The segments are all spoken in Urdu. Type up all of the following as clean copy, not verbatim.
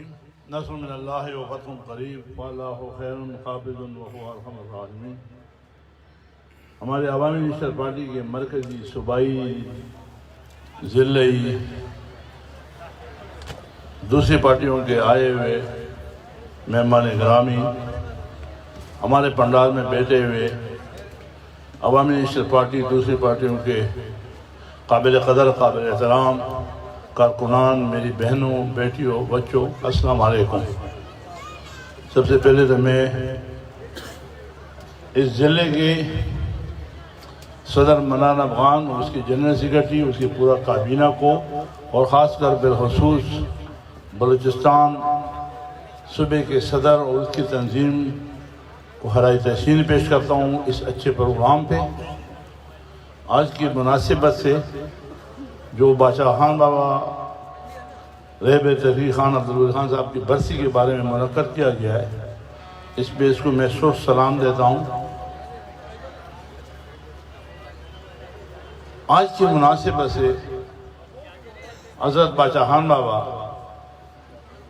نصر من اللہ و فتح قریب واللہ خیر قابض وهو ارحم الراحمین۔ ہمارے عوامی نیشنل پارٹی کے مرکزی صوبائی ضلعی دوسری پارٹیوں کے آئے ہوئے مہمان گرامی، ہمارے پنڈال میں بیٹھے ہوئے عوامی نیشنل پارٹی دوسری پارٹیوں کے قابل قدر قابل احترام کارکنان، میری بہنوں، بیٹیوں، بچوں، السلام علیکم۔ سب سے پہلے تو میں اس ضلع کے صدر منان افغان اور اس کی جنرل سیکرٹری، اس کی پورا کابینہ کو، اور خاص کر بالخصوص بلوچستان صوبے کے صدر اور اس کی تنظیم کو خراج تحسین پیش کرتا ہوں اس اچھے پروگرام پہ۔ آج کی مناسبت سے جو بادشاہ خان بابا رہبر تحریک خان عبدالولی خان صاحب کی برسی کے بارے میں منعقد کیا گیا ہے، اس پہ اس کو میں سلام دیتا ہوں۔ آج کی مناسبت سے حضرت بادشاہ خان بابا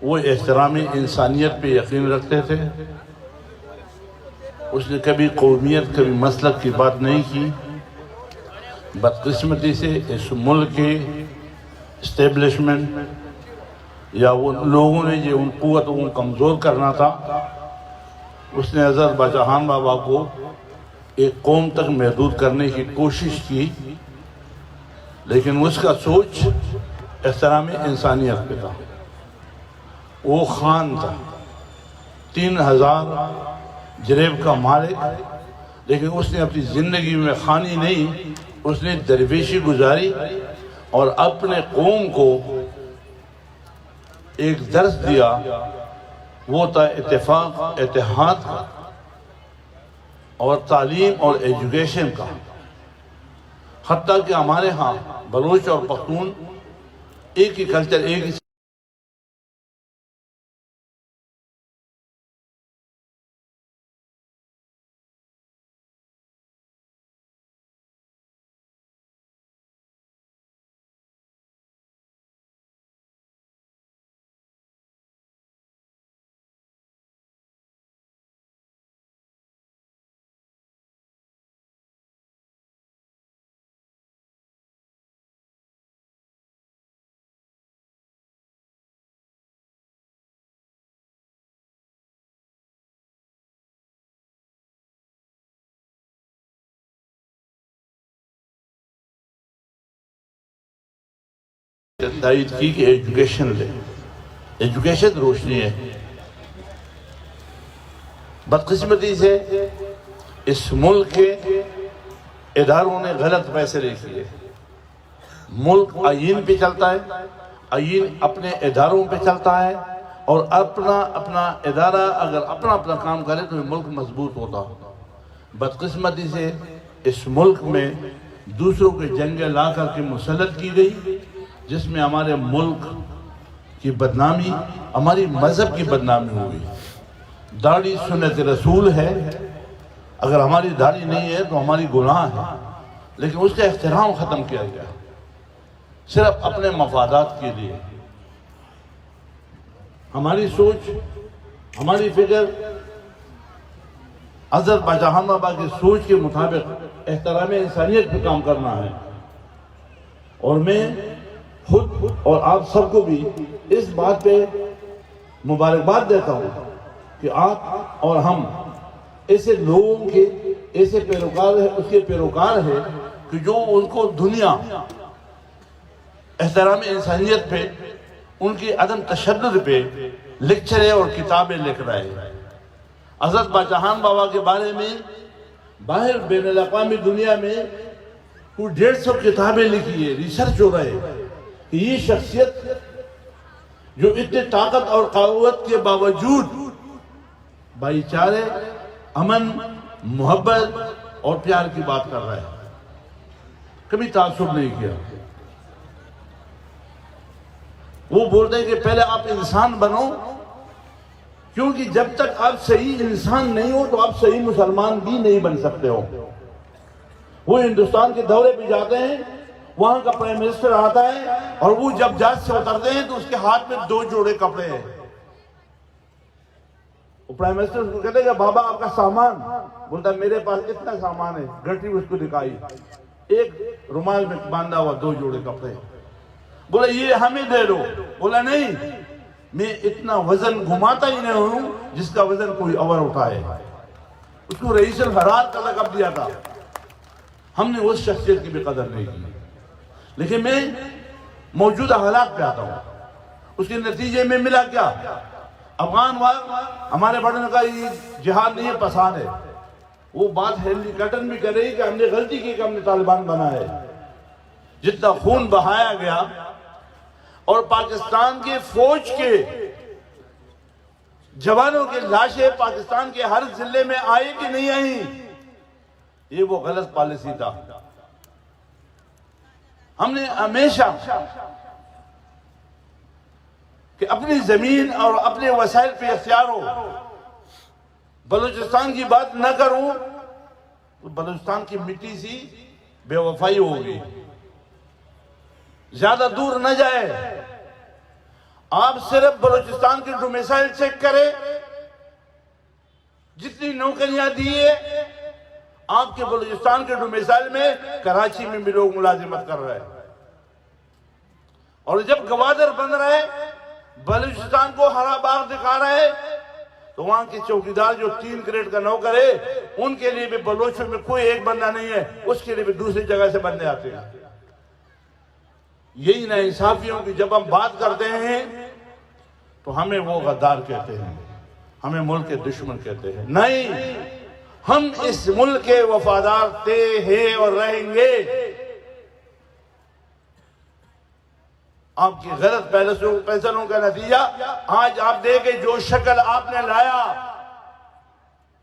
وہ احترامی انسانیت پہ یقین رکھتے تھے۔ اس نے کبھی قومیت کبھی مسلک کی بات نہیں کی۔ بدقسمتی سے اس ملک کے اسٹیبلشمنٹ یا وہ لوگوں نے جو ان قوتوں کو کمزور کرنا تھا، اس نے حضرت بادشاہ خان بابا کو ایک قوم تک محدود کرنے کی کوشش کی، لیکن اس کا سوچ احترام انسانیت پہ تھا۔ وہ خان تھا، 3000 جریب کا مالک، لیکن اس نے اپنی زندگی میں خانی نہیں، اس نے درویشی گزاری اور اپنے قوم کو ایک درس دیا، وہ تھا اتفاق، اتحاد اور تعلیم اور ایجوکیشن کا۔ حتیٰ کہ ہمارے ہاں بلوچ اور پختون ایک ہی کلچر، ایک ہی تائید کی کہ ایجوکیشن لے، ایجوکیشن روشنی ہے۔ بدقسمتی سے اس ملک کے اداروں نے غلط فیصلے کیے۔ ملک آئین پہ چلتا ہے، آئین اپنے اداروں پہ چلتا ہے، اور اپنا ادارہ اگر اپنا کام کرے تو ملک مضبوط ہوتا۔ بدقسمتی سے اس ملک میں دوسروں کے جنگیں لا کر کے مسلط کی گئی، جس میں ہمارے ملک کی بدنامی، ہماری مذہب کی بدنامی ہوئی۔ داڑھی سنت رسول ہے، اگر ہماری داڑھی نہیں ہے تو ہماری گناہ ہے، لیکن اس کا احترام ختم کیا گیا صرف اپنے مفادات کے لیے۔ ہماری سوچ، ہماری فکر حضرت بادشاہ خان بابا کی سوچ کے مطابق احترام انسانیت پہ کام کرنا ہے، اور میں خود اور آپ سب کو بھی اس بات پہ مبارکباد دیتا ہوں کہ آپ اور ہم ایسے لوگوں کے ایسے پیروکار ہیں، اس کے پیروکار ہیں کہ جو ان کو دنیا احترام انسانیت پہ، ان کی عدم تشدد پہ لیکچریں اور کتابیں لکھ رہے ہیں۔ حضرت بادشاہ خان بابا کے بارے میں باہر بین الاقوامی دنیا میں کوئی 150 کتابیں لکھی ہے، ریسرچ ہو رہے ہیں کہ یہ شخصیت جو اتنے طاقت اور قوت کے باوجود بھائی چارے، امن، محبت اور پیار کی بات کر رہا ہے، کبھی تعصب نہیں کیا۔ وہ بولتے ہیں کہ پہلے آپ انسان بنو، کیونکہ جب تک آپ صحیح انسان نہیں ہو تو آپ صحیح مسلمان بھی نہیں بن سکتے ہو۔ وہ ہندوستان کے دورے پہ جاتے ہیں، وہاں کا پرائم منسٹر آتا ہے، اور وہ جب جہاز سے اترتے ہیں تو اس کے ہاتھ میں 2 جوڑے کپڑے ہیں، وہ پرائم منسٹر اس کو کہتے ہیں کہ بابا آپ کا سامان، بولتا میرے پاس اتنا سامان ہے، گھٹی اس کو دکھائی، ایک رومال میں باندھا ہوا 2 جوڑے کپڑے، بولا یہ ہمیں دے دو، بولا نہیں میں اتنا وزن گھماتا ہی نہیں ہوں جس کا وزن کوئی اور اٹھائے. اس کو رئیس الحرار کا لقب دیا تھا. ہم نے اس شخصیت کی بھی قدر نہیں کی. لیکن میں موجودہ حالات پہ آتا ہوں، اس کے نتیجے میں ملا کیا؟ افغان ہمارے بڑوں نے کہا یہ جہاد نہیں ہے، پسند ہے. وہ بات ہیلری کلنٹن بھی کر رہی کہ ہم نے غلطی کی کہ ہم نے طالبان بنا ہے. جتنا خون بہایا گیا اور پاکستان کے فوج کے جوانوں کے لاشیں پاکستان کے ہر ضلع میں آئی کہ نہیں آئی، یہ وہ غلط پالیسی تھا. ہم نے ہمیشہ کہ اپنی زمین اور اپنے وسائل پہ اختیار ہو. بلوچستان کی بات نہ کروں تو بلوچستان کی مٹی سی بے وفائی ہوگی. زیادہ دور نہ جائے، آپ صرف بلوچستان کے ڈومیسائل چیک کریں، جتنی نوکریاں دیئے آپ کے بلوچستان کے ڈومیسائل میں، کراچی میں بھی لوگ ملازمت کر رہے ہیں. اور جب گوادر بن رہے بلوچستان کو ہرا باغ دکھا رہے تو وہاں کے چوکیدار جو 3 گریڈ کا نوکر ہے ان کے لیے بھی بلوچوں میں کوئی ایک بندہ نہیں ہے، اس کے لیے بھی دوسری جگہ سے بندے آتے ہیں. یہی نا انصافیوں کی جب ہم بات کرتے ہیں تو ہمیں وہ غدار کہتے ہیں، ہمیں ملک کے دشمن کہتے ہیں. نہیں، ہم اس ملک کے وفادار تھے ہیں اور رہیں گے. آپ کی غلط فیصلوں کا نتیجہ آج آپ دیکھیں جو شکل آپ نے لایا،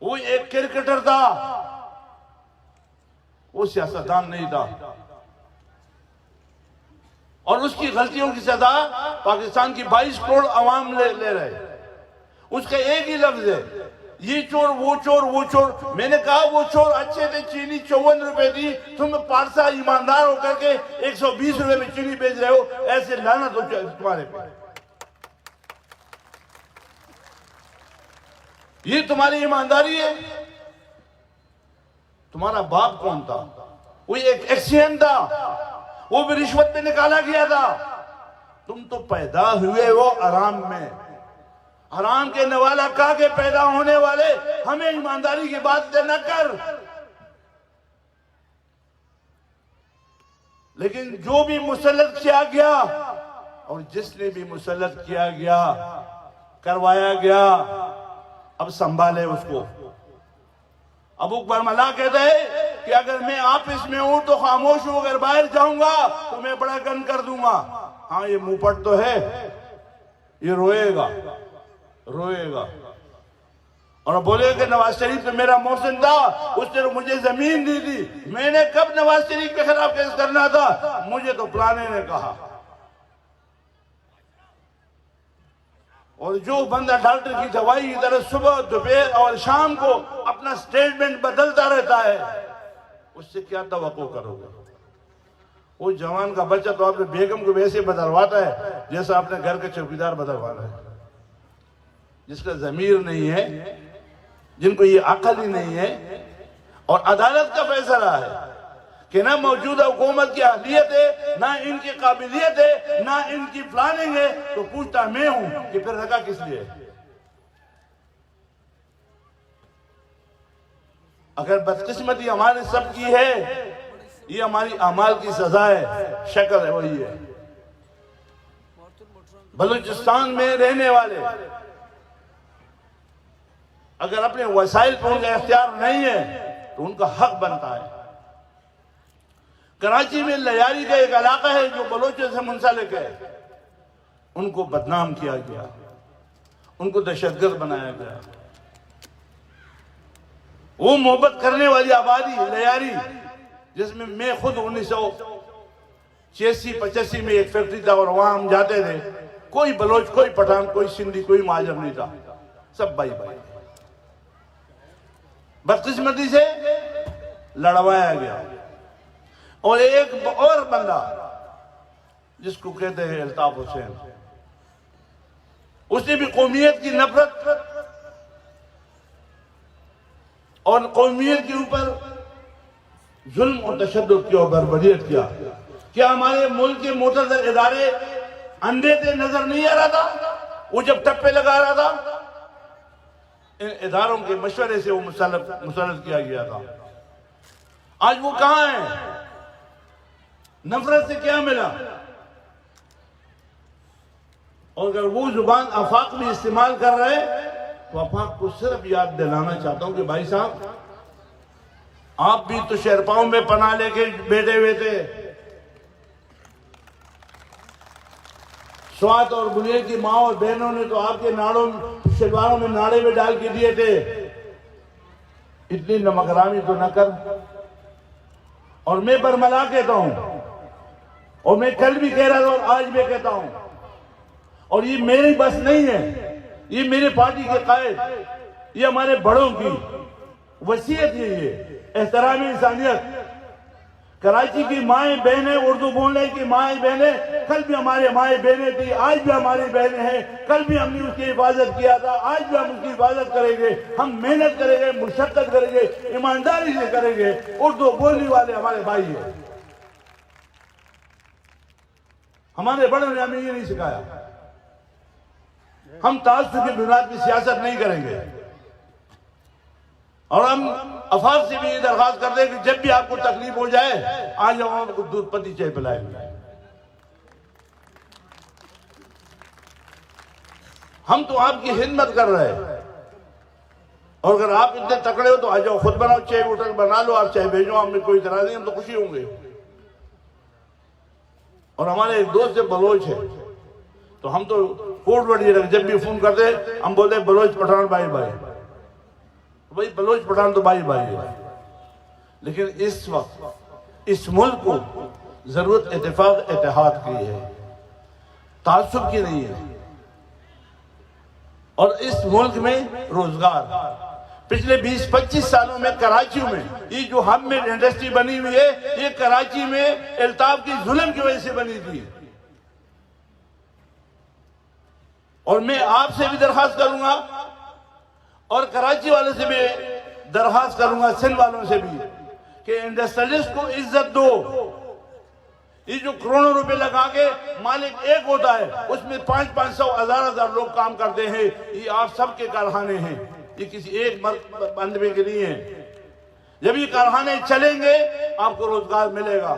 وہ ایک کرکٹر تھا، وہ سیاستدان نہیں تھا. اور اس کی غلطیوں کی سزا پاکستان کی 22 کروڑ عوام لے رہے. اس کا ایک ہی لفظ ہے، یہ چور وہ چور وہ چور. میں نے کہا وہ چور اچھے تھے، چینی 54 روپے دی، تم پارسا ایماندار ہو کر کے 120 روپے میں چینی بیچ رہے ہو، ایسے لعنت ہو تمہارے پہ. یہ تمہاری ایمانداری ہے؟ تمہارا باپ کون تھا؟ وہ ایک ایکسین تھا، وہ بھی رشوت میں نکالا گیا تھا. تم تو پیدا ہوئے وہ حرام میں، حرام کے نوالا کہا کے پیدا ہونے والے، ہمیں ایمانداری کی بات نہ کر. لیکن جو بھی مسلط کیا گیا اور جس نے بھی مسلط کیا گیا کروایا گیا، اب سنبھالے اس کو. ابو برملا کہتے ہیں کہ اگر میں آپس میں ہوں تو خاموش ہوں، اگر باہر جاؤں گا تو میں بڑا گن کر دوں گا. ہاں یہ منہ پٹ تو ہے، یہ روئے گا روئے گا. اور بولے کہ نواز شریف تو میرا محسن تھا، اس نے مجھے زمین دی تھی. میں نے کب نواز شریف کے خلاف کیس کرنا تھا؟ مجھے تو پلانے نے کہا. اور جو بندہ ڈاکٹر کی دوائی کی طرح صبح دوپہر اور شام کو اپنا سٹیٹمنٹ بدلتا رہتا ہے، اس سے کیا توقع کرو گے؟ وہ جوان کا بچہ تو اپنے بیگم کو ویسے بدلواتا ہے جیسا اپنے گھر کے چوکیدار بدلوا رہا ہے. جس کا ضمیر نہیں ہے، جن کو یہ عقل ہی نہیں ہے، اور عدالت کا فیصلہ ہے کہ نہ موجودہ حکومت کی اہلیت ہے، نہ ان کی قابلیت ہے، نہ ان کی پلاننگ ہے، تو پوچھتا میں ہوں کہ پھر رکھا کس لیے؟ اگر بدقسمتی ہمارے سب کی ہے، یہ ہماری اعمال کی سزا ہے، شکل ہے وہی ہے. بلوچستان میں رہنے والے اگر اپنے وسائل پر ان کا اختیار نہیں ہے تو ان کا حق بنتا ہے. کراچی میں لیاری کا ایک علاقہ ہے جو بلوچوں سے منسلک ہے، ان کو بدنام کیا گیا، ان کو دہشت گرد بنایا گیا. وہ محبت کرنے والی آبادی لیاری جس میں میں خود 1986-85 میں ایک فیکٹری تھا اور وہاں ہم جاتے تھے، کوئی بلوچ، کوئی پٹھان، کوئی سندھی، کوئی مہاجر نہیں تھا، سب بھائی بھائی. بدقسمتی سے لڑوایا گیا. اور ایک اور بندہ جس کو کہتے ہیں الطاف حسین، اس نے بھی قومیت کی نفرت اور قومیت کے اوپر ظلم اور تشدد کیا اور بربریت کیا. کیا ہمارے ملک کے معتدل ادارے اندھے تھے، نظر نہیں آ رہا تھا؟ وہ جب ٹپے لگا رہا تھا، ان اداروں کے مشورے سے وہ مسلط کیا گیا تھا. آج وہ کہاں ہیں؟ نفرت سے کیا ملا؟ اور اگر وہ زبان آفاق میں استعمال کر رہے تو آفاق کو صرف یاد دلانا چاہتا ہوں کہ بھائی صاحب، آپ بھی تو شہرپاؤں میں پناہ لے کے بیٹھے ہوئے تھے. سوات اور بنیر کی ماں اور بہنوں نے تو آپ کے ناڑوں شلواروں میں ناڑے میں ڈال کے دیے تھے. اتنی نمکرامی تو نہ کر. اور میں برملا کہتا ہوں، اور میں کل بھی کہہ رہا تھا اور آج بھی کہتا ہوں، اور یہ میری بس نہیں ہے، یہ میرے پارٹی کے قائد، یہ ہمارے بڑوں کی وصیت ہے. یہ احترام انسانیت. کراچی کی مائیں بہنیں، اردو بولنے کی مائیں بہنیں، کل بھی ہمارے مائیں بہنیں تھی، آج بھی ہماری بہنیں ہیں. کل بھی ہم نے اس کی حفاظت کیا تھا، آج بھی ہم اس کی حفاظت کریں گے. ہم محنت کریں گے، مشقت کریں گے، ایمانداری سے کریں گے. اردو بولنے والے ہمارے بھائی ہیں. ہمارے بڑوں نے ہمیں یہ نہیں سکھایا. ہم تعصب کی بنیاد پہ سیاست نہیں کریں گے. اور ہم افاق سے بھی یہ درخواست کرتے ہیں کہ جب بھی آپ کو تکلیف ہو جائے، آج ہم کو دودھ پتی چائے پلائیں گے. ہم تو آپ کی خدمت کر رہے ہیں. اور اگر آپ اتنے تکڑے ہو تو آ جاؤ، خود بناؤ، چائے ہوٹل بنا لو، آپ چائے بھیجو، ہم میں کوئی اعتراض نہیں، ہم تو خوشی ہوں گے. اور ہمارے ایک دوست سے بلوچ ہے، تو ہم تو کوڈ ورڈ یہ رکھ، جب بھی فون کرتے ہم بولتے ہیں بلوچ پٹھان بھائی بھائی. بھائی بلوچ پٹھان تو بھائی بھائی ہے. لیکن اس وقت اس ملک کو ضرورت اتفاق اتحاد کی ہے، تعصب کی نہیں ہے. اور اس ملک میں روزگار پچھلے 20-25 سالوں میں کراچی میں یہ جو ہم میں انڈسٹری بنی ہوئی ہے، یہ کراچی میں الطاف کی ظلم کی وجہ سے بنی تھی. اور میں آپ سے بھی درخواست کروں گا اور کراچی والے سے بھی درخواست کروں گا، سندھ والوں سے بھی، کہ انڈسٹریلسٹ کو عزت دو. یہ جو کروڑوں روپے لگا کے مالک ایک ہوتا ہے، اس میں 500 1000 لوگ کام کرتے ہیں. یہ آپ سب کے کارخانے ہیں، یہ کسی ایک بندے کے نہیں ہیں. جب یہ کارخانے چلیں گے آپ کو روزگار ملے گا.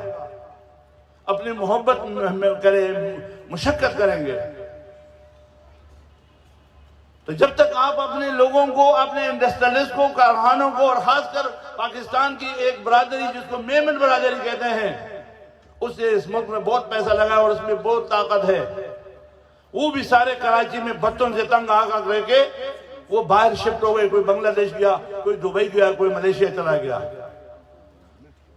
اپنی محبت کریں، مشقت کریں گے. تو جب تک آپ اپنے لوگوں کو، اپنے انڈسٹریلسٹ کو، کارخانوں کو، اور خاص کر پاکستان کی ایک برادری جس کو میمن برادری کہتے ہیں، اس سے اس ملک میں بہت پیسہ لگا ہے اور اس میں بہت طاقت ہے. وہ بھی سارے کراچی میں بتوں سے تنگ آ رہ کے وہ باہر شفٹ ہو گئے. کوئی بنگلہ دیش گیا، کوئی دبئی گیا، کوئی ملیشیا چلا گیا.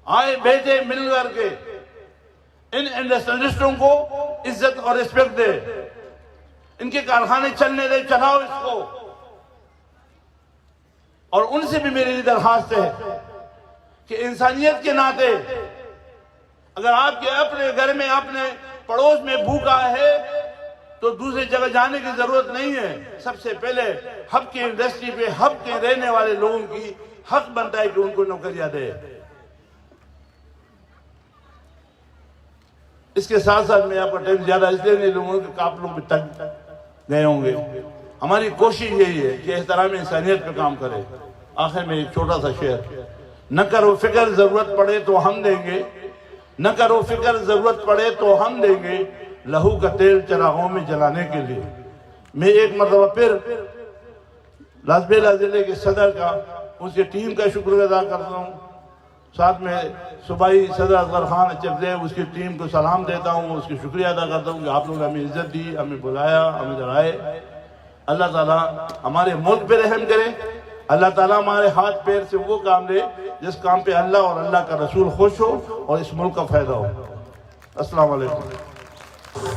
آئے بیٹھے مل کر کے ان انڈسٹریلسٹوں کو عزت اور رسپیکٹ دے. ان کے کارخانے چلنے دے، چلاؤ اس کو. اور ان سے بھی میری درخواست ہے کہ انسانیت کے ناطے اگر آپ کے اپنے گھر میں، اپنے پڑوس میں بھوکا ہے تو دوسری جگہ جانے کی ضرورت نہیں ہے. سب سے پہلے ہب کی انڈسٹری پہ، ہب کے رہنے والے لوگوں کی حق بنتا ہے کہ ان کو نوکریاں دے. اس کے ساتھ ساتھ میں آپ کا ٹائم زیادہ اس لیے نہیں لوں گا کہ آپ لوگ بھی تک گئے ہوں گے. ہماری کوشش یہی ہے کہ احترام انسانیت پہ کام کرے. آخر میں ایک چھوٹا سا شعر: نہ کرو فکر ضرورت پڑے تو ہم دیں گے، نہ کرو فکر ضرورت پڑے تو ہم دیں گے، لہو کا تیل چراغوں میں جلانے کے لیے. میں ایک مرتبہ پھر لاجپت ضلع کے صدر کا، اس کی ٹیم کا شکر ادا کرتا ہوں. ساتھ میں صوبائی صدر اصغر خان اچکزئی، اس کی ٹیم کو سلام دیتا ہوں، اس کی شکریہ ادا کرتا ہوں کہ آپ لوگ ہمیں عزت دی، ہمیں بلایا، ہمیں ادھر آئے. اللہ تعالیٰ ہمارے ملک پہ رحم کرے. اللہ تعالیٰ ہمارے ہاتھ پیر سے وہ کام دے جس کام پہ اللہ اور اللہ کا رسول خوش ہو اور اس ملک کا فائدہ ہو. السلام علیکم.